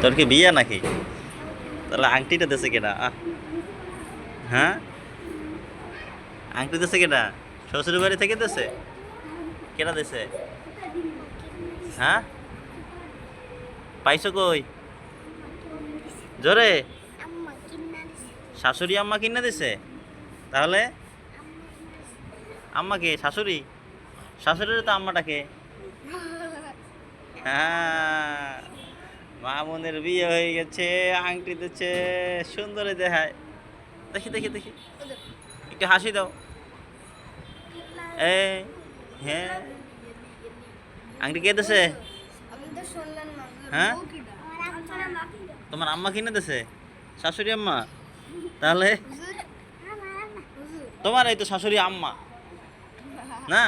তোর কি বিয়ে নাকি? তাহলে আংটিটা দেশে কেনা? হ্যাঁ, আংটি দেশে কেনা? শ্বশুর বাড়ি থেকে দেশে কেনা দেশে? হ্যাঁ, পাইছো কই? জোরে। শাশুড়ি আম্মা কিনা দিছে? তাহলে আম্মা কে? শাশুড়ি? শাশুড়ির তো আম্মাটাকে। হ্যাঁ, মামুনের বিয়ে হয়ে গেছে, আংটি দিচ্ছে, সুন্দরী দেখায়। দেখি দেখি দেখি, একটু হাসি দাও। এই, হ্যাঁ, আংটি কে দিছে? হ্যাঁ, তোমার আম্মা কিনে দিছে? শাশুড়ি আম্মা? তাহলে তোমার এই তো শাশুড়ি আম্মা না?